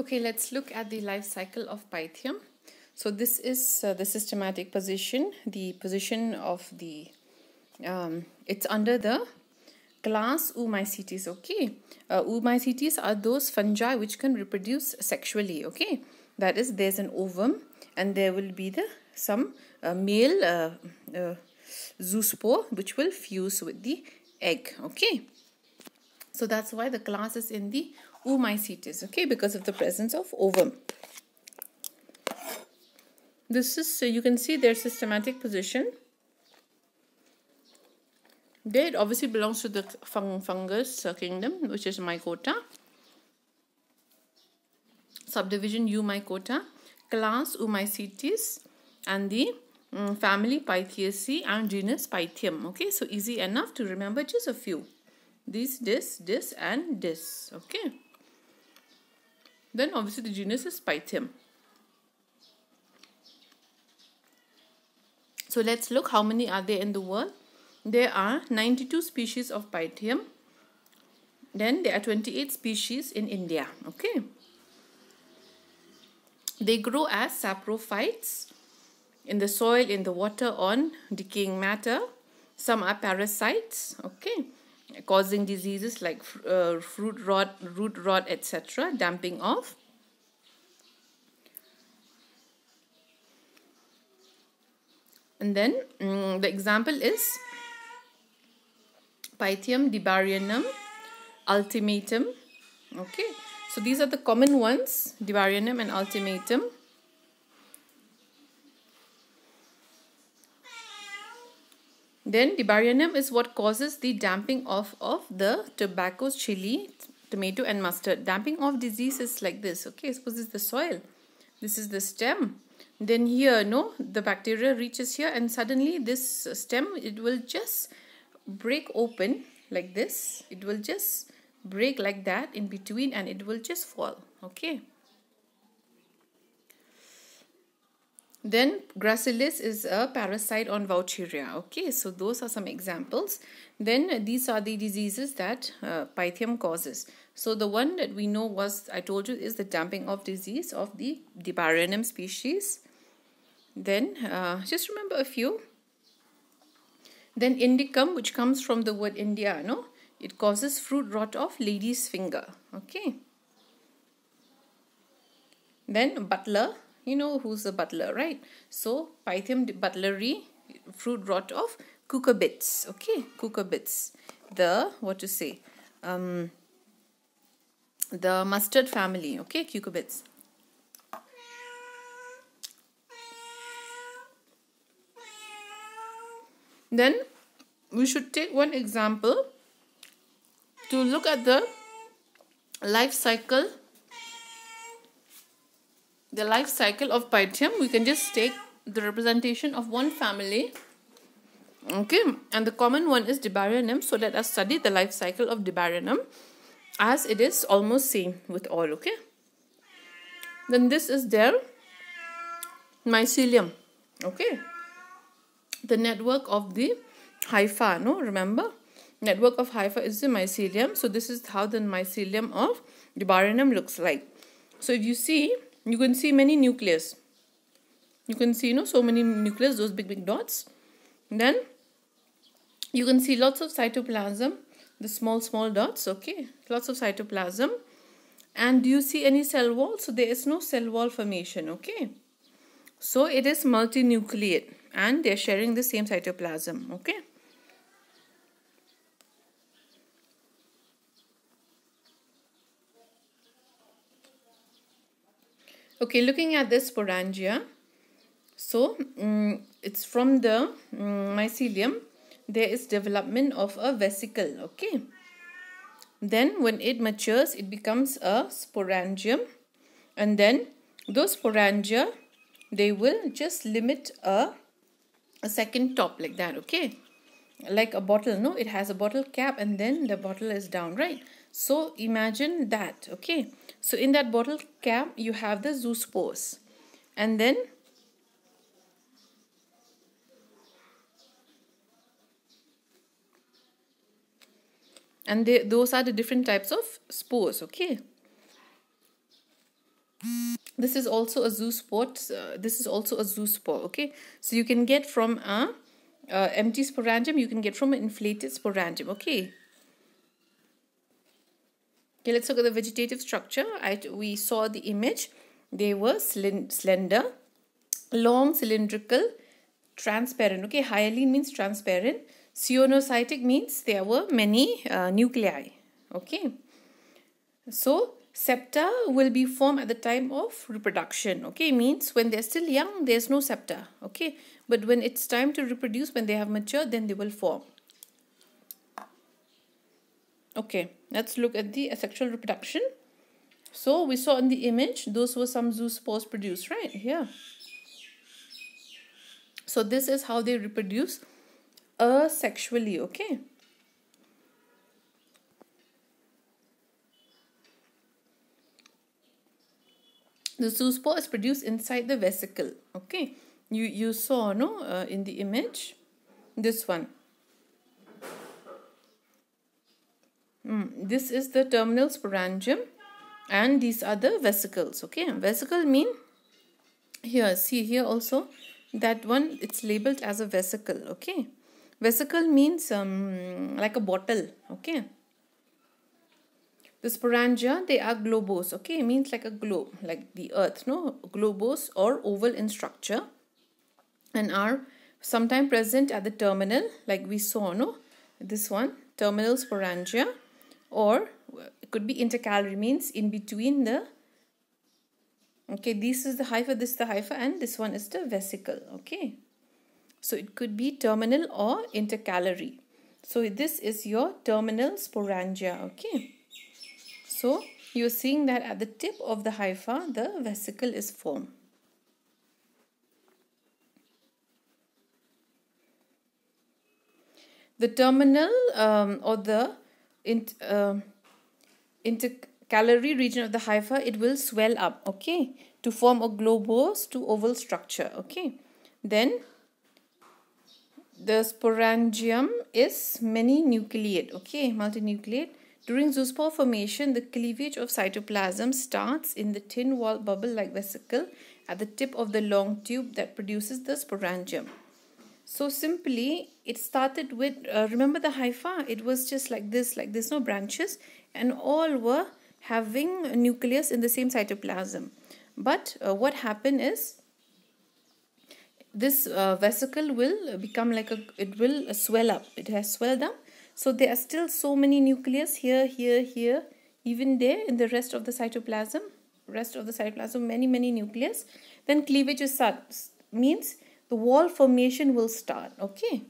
Okay, let's look at the life cycle of pythium. So this is the systematic position, the position of the, it's under the class Oomycetes, okay. Oomycetes are those fungi which can reproduce sexually, okay. That is, there's an ovum and there will be some male zoospore which will fuse with the egg, okay. So that's why the class is in the Oomycetes, okay, because of the presence of ovum. This is, you can see their systematic position. There it obviously belongs to the fungus kingdom, which is Mycota. Subdivision Eumycota, class Oomycetes, and the family Pythiaceae and genus Pythium. Okay, so easy enough to remember just a few. This, and this. Okay. Then obviously the genus is Pythium. So let's look how many are there in the world. There are 92 species of Pythium. Then there are 28 species in India. Okay. They grow as saprophytes in the soil, in the water, on decaying matter. Some are parasites, okay, causing diseases like fruit rot, root rot, etc., damping off. And then the example is Pythium dibarianum ultimatum. Okay, so these are the common ones, dibarianum and ultimatum. Then dibarianum is what causes the damping off of the tobacco, chili, tomato and mustard. Damping off disease is like this. Okay, suppose this is the soil. This is the stem. Then here, no, the bacteria reaches here and suddenly this stem, it will just break open like this. It will just break like that in between and it will just fall. Okay. Then Gracilis is a parasite on Vaucheria. Okay, so those are some examples. Then these are the diseases that Pythium causes. So the one that we know was, I told you, is the damping off disease of the dibarianum species. Then just remember a few. Then Indicum, which comes from the word India, no? It causes fruit rot of lady's finger. Okay. Then Butler. You know who's the butler, right? So Pythium butleri, fruit rot of cucurbits. Okay, cucurbits. The, what to say, the mustard family. Okay, cucurbits. Then we should take one example to look at the life cycle. The life cycle of Pythium. We can just take the representation of one family. Okay, and the common one is dibarianum. So let us study the life cycle of dibarianum, as it is almost same with all. Okay. Then this is their mycelium. Okay. The network of the hypha. No, remember, network of hypha is the mycelium. So this is how the mycelium of dibarianum looks like. So if you see, you can see many nucleus. You can see, so many nucleus, those big dots. Then you can see lots of cytoplasm, the small dots, okay, lots of cytoplasm. And do you see any cell wall? So there is no cell wall formation, okay. So it is multinucleate and they are sharing the same cytoplasm, okay. Okay, looking at this sporangia, so it's from the mycelium, there is development of a vesicle, okay. Then when it matures, it becomes a sporangium, and then those sporangia, they will just limit a second top like that, okay. Like a bottle, no, it has a bottle cap and then the bottle is down, right? So imagine that, okay. So in that bottle cap, you have the zoospores. And then those are the different types of spores, okay. This is also a zoospore. This is also a zoospore. Okay, so you can get from a empty sporangium. You can get from an inflated sporangium. Okay. Okay, let's look at the vegetative structure. We saw the image. They were slender, long, cylindrical, transparent. Okay, hyaline means transparent. Cyaenocytic means there were many nuclei. Okay, so septa will be formed at the time of reproduction. Okay, means when they're still young, there's no septa. Okay, but when it's time to reproduce, when they have matured, then they will form. Okay, let's look at the asexual reproduction. So we saw in the image, those were some zoospores produced, right? Here. So this is how they reproduce asexually, okay? The zoospore is produced inside the vesicle, okay? You saw, no, in the image, this one. This is the terminal sporangium and these are the vesicles, okay? Vesicle mean, here, see here also, that one, it's labeled as a vesicle, okay? Vesicle means like a bottle, okay? The sporangia, they are globose, okay? It means like a globe, like the earth, no? Globose or oval in structure and are sometimes present at the terminal, like we saw, no? This one, terminal sporangia, or it could be intercalary, means in between the, okay, this is the hypha, this is the hypha, and this one is the vesicle, okay? So it could be terminal or intercalary. So this is your terminal sporangia, okay? So you're seeing that at the tip of the hypha, the vesicle is formed. The terminal or the intercalary region of the hypha, it will swell up, okay, to form a globose to oval structure, okay. Then the sporangium is many nucleate, okay, multinucleate. During zoospore formation, the cleavage of cytoplasm starts in the thin wall bubble-like vesicle at the tip of the long tube that produces the sporangium. So simply, it started with, remember the hypha? It was just like this, no branches, and all were having a nucleus in the same cytoplasm. But what happened is, this vesicle will become like it will swell up. It has swelled up. So there are still so many nucleus here, here, here, even there in the rest of the cytoplasm. Many nucleus. Then cleavage is means the wall formation will start, okay?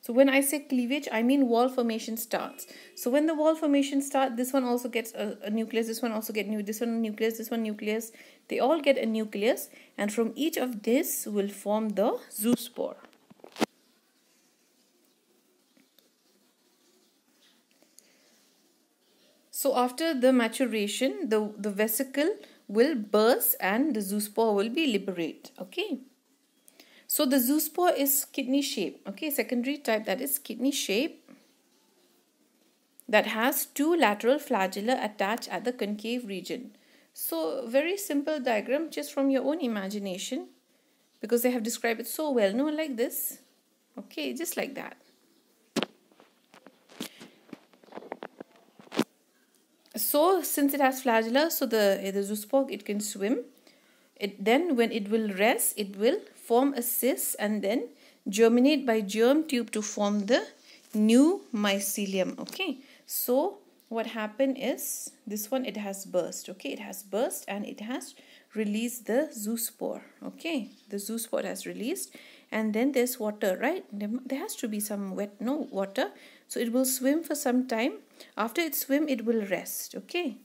So when I say cleavage, I mean wall formation starts. So when the wall formation starts, this one also gets a nucleus, this one also gets this one nucleus, this one nucleus. They all get a nucleus, and from each of this will form the zoospore. So after the maturation, the vesicle will burst and the zoospore will be liberated, okay? So the zoospore is kidney shape, okay? Secondary type, that is kidney shape, that has two lateral flagella attached at the concave region. So very simple diagram, just from your own imagination, because they have described it so well, no, like this, okay, just like that. So since it has flagella, so the zoospore, it can swim. Then when it will rest, it will form a cyst and then germinate by germ tube to form the new mycelium, okay? So what happened is, this one, it has burst, okay? It has burst and it has released the zoospore, okay? The zoospore has released, and then there's water, right? There has to be some water. So it will swim for some time. After it swim, it will rest, okay?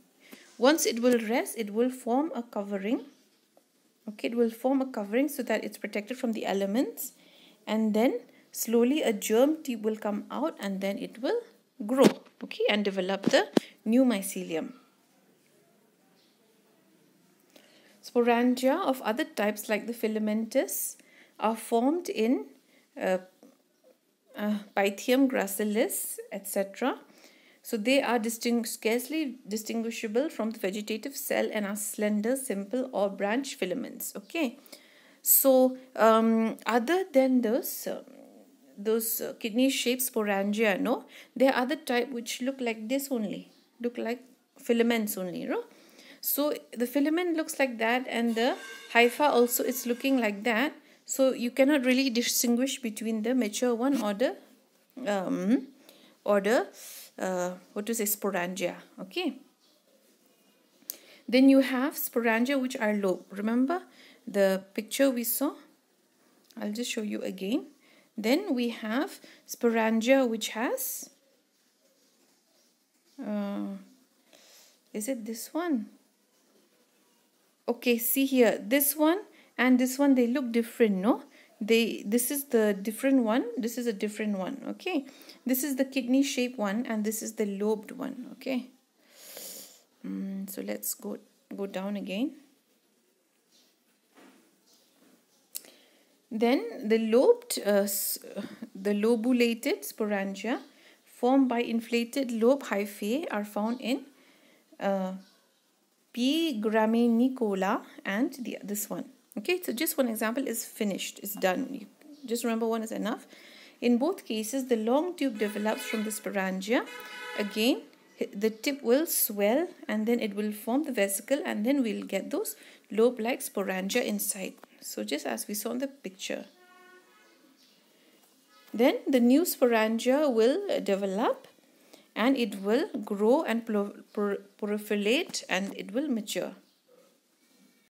Once it will rest, it will form a covering, okay? It will form a covering so that it's protected from the elements, and then slowly a germ tube will come out and then it will grow, okay, and develop the new mycelium. Sporangia of other types like the filamentous are formed in pythium, gracilis, etc. So they are scarcely distinguishable from the vegetative cell and are slender, simple or branch filaments. Okay. So other than those kidney-shaped sporangia, no, there are other type which look like this only, look like filaments only, no. So the filament looks like that, and the hypha also is looking like that. So you cannot really distinguish between the mature one or the what to say, sporangia. Okay. Then you have sporangia which are lobe. Remember the picture we saw? I'll just show you again. Then we have sporangia which has is it this one? Okay, see here, this one and this one, they look different, no? This is the different one, this is a different one. Okay, this is the kidney shaped one and this is the lobed one. Okay. So let's go down again. Then the lobulated sporangia formed by inflated lobe hyphae are found in P. graminicola and this one. Okay, so just one example is finished, is done. Just remember one is enough. In both cases, the long tube develops from the sporangia. Again, the tip will swell and then it will form the vesicle, and then we'll get those lobe-like sporangia inside. So just as we saw in the picture. Then the new sporangia will develop and it will grow and proliferate and it will mature.